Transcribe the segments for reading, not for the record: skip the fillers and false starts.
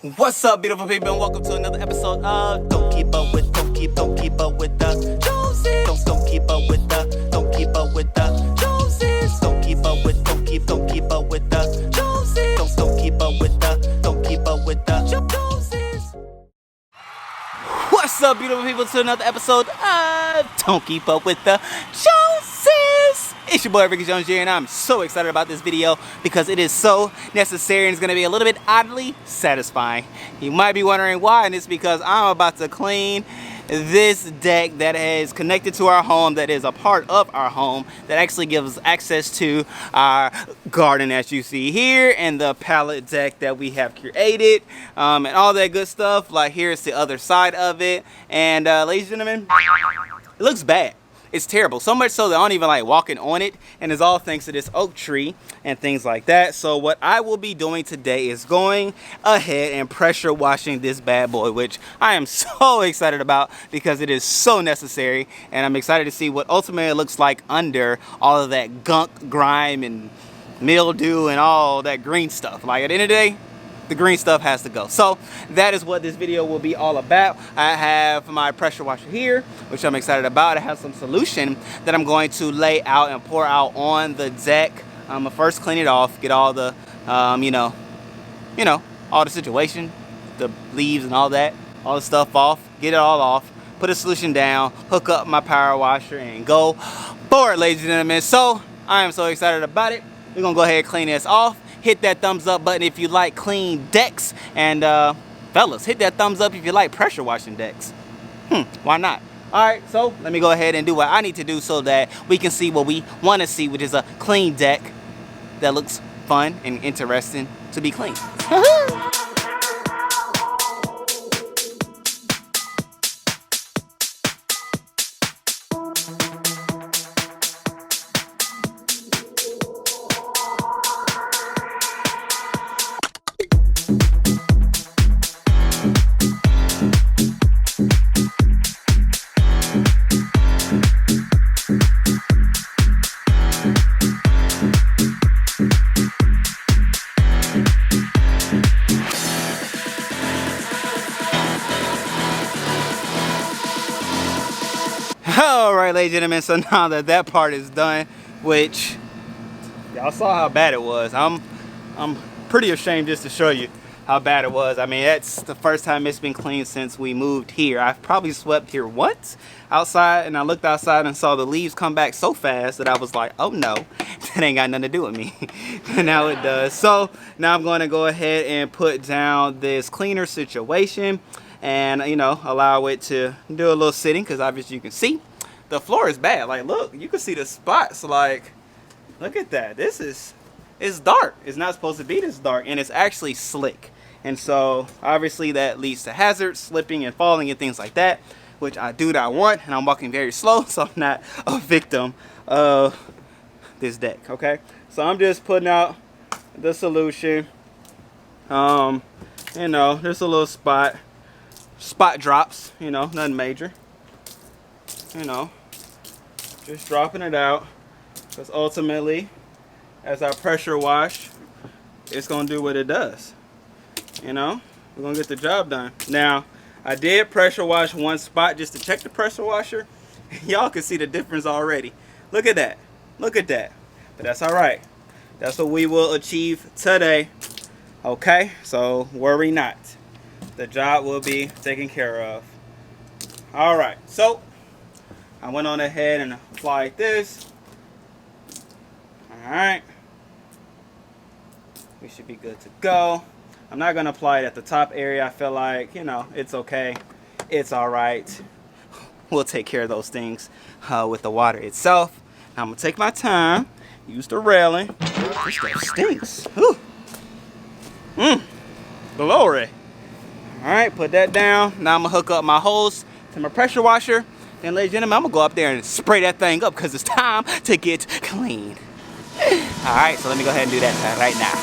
What's up, beautiful people, and welcome to another episode of Don't Keep Up With the Joneses. Don't keep up with the Joneses. Don't keep up with the Joneses. Don't keep up with the Joneses. Don't keep up with the Joneses. What's up, beautiful people, to another episode of Don't Keep Up With the Joneses. It's your boy Ricky Jones here, and I'm so excited about this video because it is so necessary and it's going to be a little bit oddly satisfying. You might be wondering why, and it's because I'm about to clean this deck that is connected to our home, that is a part of our home, that actually gives access to our garden, as you see here, and the pallet deck that we have created, and all that good stuff. Like, here's the other side of it, and ladies and gentlemen, it looks bad. It's terrible, so much so that I don't even like walking on it, and it's all thanks to this oak tree and things like that. So what I will be doing today is going ahead and pressure washing this bad boy, which I am so excited about because it is so necessary, and I'm excited to see what ultimately it looks like under all of that gunk, grime, and mildew and all that green stuff. Like, at the end of the day, the green stuff has to go. So that is what this video will be all about. I have my pressure washer here, which I'm excited about. I have some solution that I'm going to lay out and pour out on the deck. I'm gonna first clean it off, get all the, all the situation, the leaves and all that, all the stuff off, get it all off, put a solution down, hook up my power washer, and go for it, ladies and gentlemen. So I am so excited about it. We're gonna go ahead and clean this off. Hit that thumbs up button if you like clean decks, and fellas, hit that thumbs up if you like pressure washing decks. Why not? Alright, so let me go ahead and do what I need to do so that we can see what we want to see, which is a clean deck that looks fun and interesting to be cleaned. Alright, ladies and gentlemen, so now that that part is done, which y'all saw how bad it was, I'm pretty ashamed just to show you how bad it was. I mean, that's the first time it's been cleaned since we moved here. I've probably swept here once outside, and I looked outside and saw the leaves come back so fast that I was like, oh no, that ain't got nothing to do with me. And now it does. So now I'm going to go ahead and put down this cleaner situation and, allow it to do a little sitting, because obviously you can see the floor is bad. Like, look, you can see the spots. Like, look at that. It's dark. It's not supposed to be this dark, and it's actually slick. And so obviously that leads to hazards, slipping and falling and things like that, which I do not want, and I'm walking very slow, so I'm not a victim of this deck. Okay, so I'm just putting out the solution. There's a little spot drops, nothing major, just dropping it out, because ultimately, as I pressure wash, it's gonna do what it does. We're gonna get the job done. Now, I did pressure wash one spot just to check the pressure washer. Y'all can see the difference already. Look at that. Look at that. But that's all right. That's what we will achieve today. Okay, so worry not. The job will be taken care of. All right, so I went on ahead and applied this. All right, we should be good to go. I'm not gonna apply it at the top area. I feel like, it's okay. It's all right. We'll take care of those things with the water itself. Now I'm gonna take my time, use the railing. This stuff stinks. Whew. Glory. All right, put that down. Now I'm gonna hook up my hose to my pressure washer. And ladies and gentlemen, I'm gonna go up there and spray that thing up because it's time to get clean. All right, so let me go ahead and do that right now.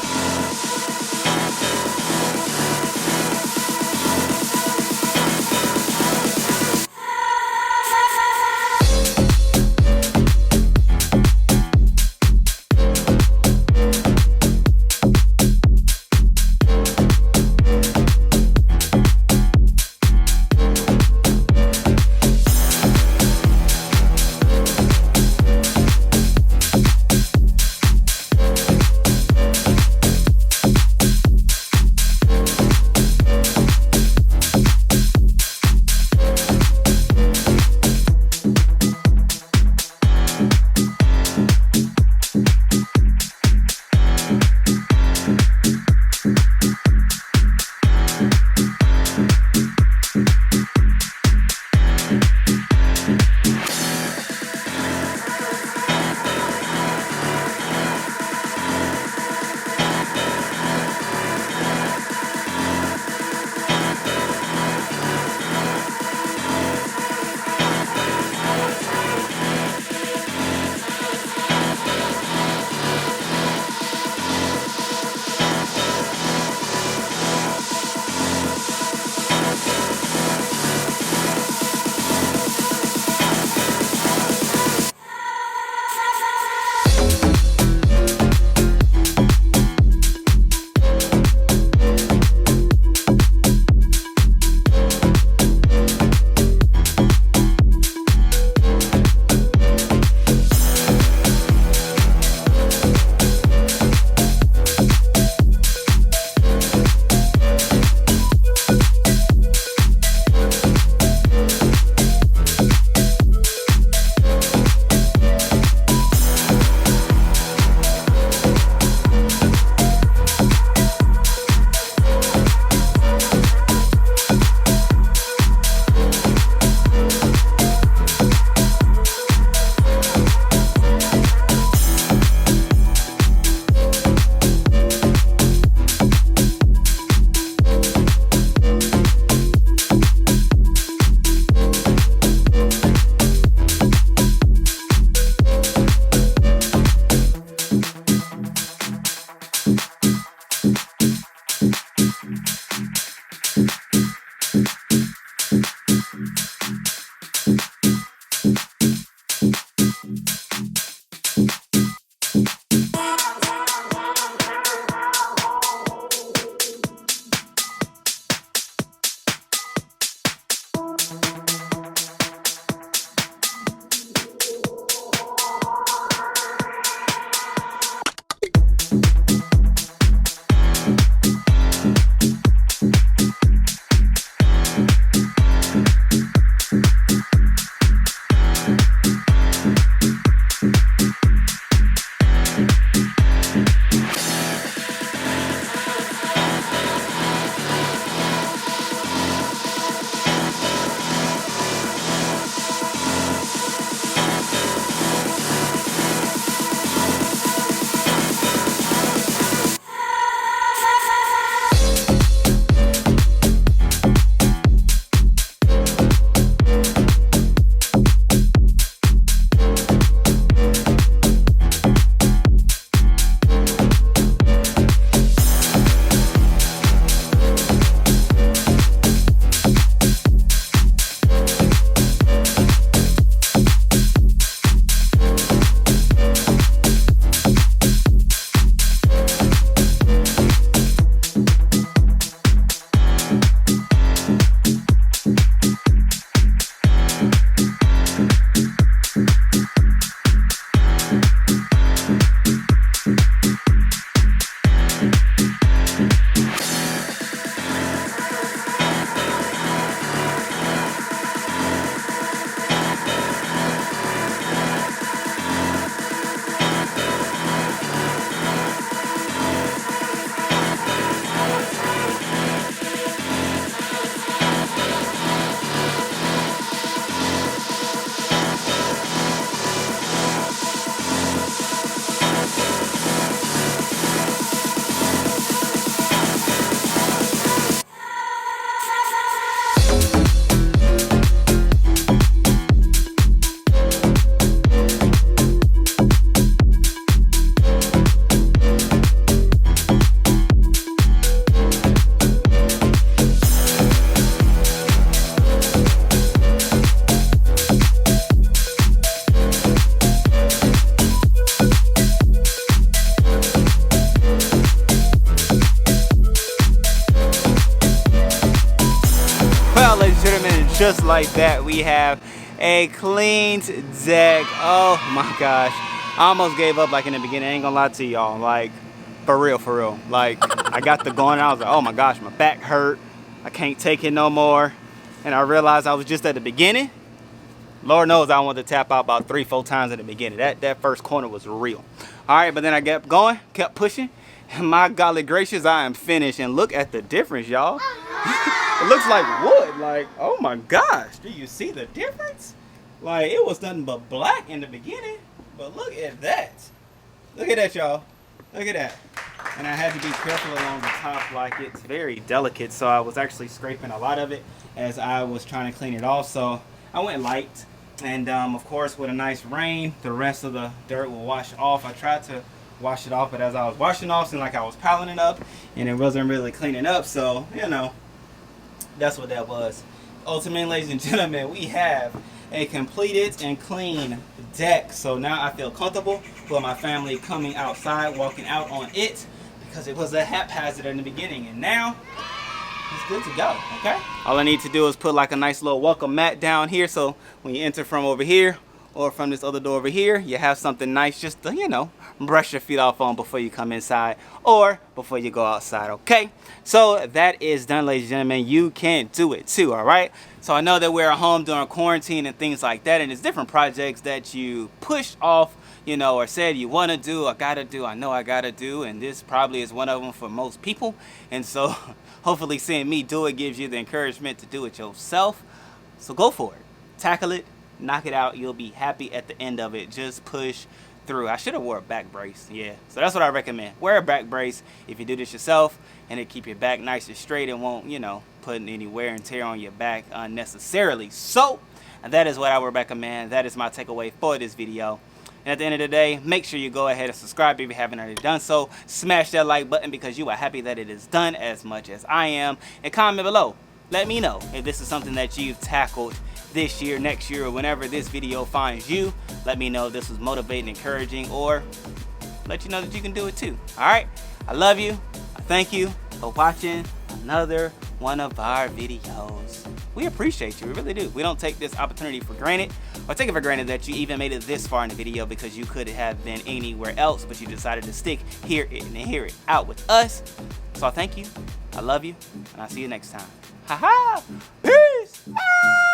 gentlemen, and just like that, we have a cleaned deck. Oh my gosh. I almost gave up like in the beginning. I ain't gonna lie to y'all. Like, for real. Like, I got the going and I was like, oh my gosh, my back hurt. I can't take it no more. And I realized I was just at the beginning. Lord knows I wanted to tap out about 3-4 times in the beginning. That first corner was real. All right, but then I kept going, kept pushing. And my golly gracious, I am finished. And look at the difference, y'all. It looks like wood. Like, oh my gosh. Do you see the difference? Like, it was nothing but black in the beginning. But look at that. Look at that, y'all. Look at that. And I had to be careful along the top, like it's very delicate. So I was actually scraping a lot of it as I was trying to clean it off. So I went light. And of course, with a nice rain, the rest of the dirt will wash off. I tried to wash it off, but as I was washing off, it seemed like I was piling it up and it wasn't really cleaning up. So, you know, that's what that was. Ultimately, ladies and gentlemen, we have a completed and clean deck. So now I feel comfortable with my family coming outside, walking out on it, because it was a haphazard in the beginning. And now it's good to go, okay? All I need to do is put like a nice little welcome mat down here, so when you enter from over here or from this other door over here, you have something nice just to, you know, brush your feet off on before you come inside or before you go outside, okay? So that is done, ladies and gentlemen. You can do it too, all right? So I know that we're at home during quarantine and things like that, and there's different projects that you push off, you know, or said you want to do, or gotta do, I know I gotta do, and this probably is one of them for most people. And so hopefully seeing me do it gives you the encouragement to do it yourself. So go for it. Tackle it. Knock it out. You'll be happy at the end of it. Just push through. I should have wore a back brace. Yeah. So that's what I recommend. Wear a back brace if you do this yourself, and it keep your back nice and straight and won't, you know, put any wear and tear on your back unnecessarily. So that is what I would recommend. That is my takeaway for this video. And at the end of the day, make sure you go ahead and subscribe if you haven't already done so. Smash that like button because you are happy that it is done as much as I am. And comment below. Let me know if this is something that you've tackled this year, next year, or whenever this video finds you. Let me know if this was motivating, encouraging, or let you know that you can do it too. All right? I love you. I thank you for watching another one of our videos. We appreciate you. We really do. We don't take this opportunity for granted, or take it for granted that you even made it this far in the video, because you could have been anywhere else, but you decided to stick here and hear it out with us. So I thank you. I love you. And I'll see you next time. Ha ha! Peace! Ah!